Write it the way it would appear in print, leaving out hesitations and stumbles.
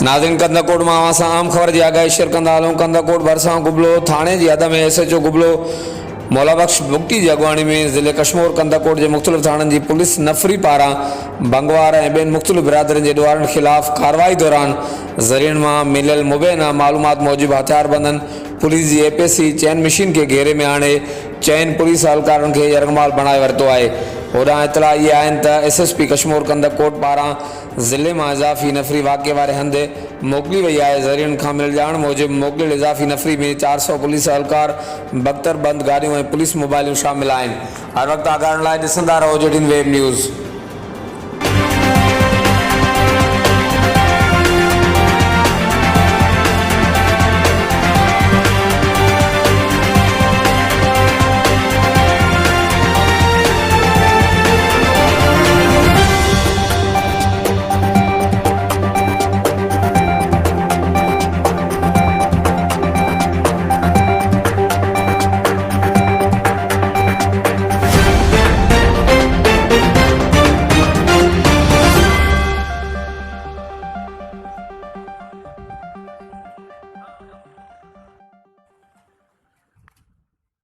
नाज़रीन, कंदकोट मां असां आम ख़बर जी आगाही शेयर कंदा हलूं। कंदकोट भरिसां गुबलो थाणे जी हद में SHO गुबलो मौलाबख्श बुगटी की अगवानी में ज़िले कश्मीर कंदकोट के मुख़्तलिफ़ थाननि की पुलिस नफ़री पारां बंगवार और बेन मुख़्तलिफ़ बिरादरियुनि के ॾुआरनि ख़िलाफ़ कार्रवाई दौरान ज़रियनि मां मिलियल मुबैना मालूमात मूजिब हथियारबंदनि पुलिस की APC चैन मशीन के घेरे में आणे चैन पुलिस एहलकारनि के यरगमाल बणाए वरितो है। होॾां इतला ये आहिनि त SSP कश्मीर कंदकोट पारां ज़िले में इज़ाफ़ी नफ़री वाक़े वारे हंधि मोकिली वई है। ज़रियनि खां मिलियल ॼाण मूजिब मोकिलियल इज़ाफ़ी नफ़री में 400 पुलिस एहलकार, बख्तर बंद गाड़ियों और पुलिस मोबाइलूं शामिल आहिनि। हर वक्त आगाहनि लाइ ॾिसंदा रहो JDN वेब न्यूज़।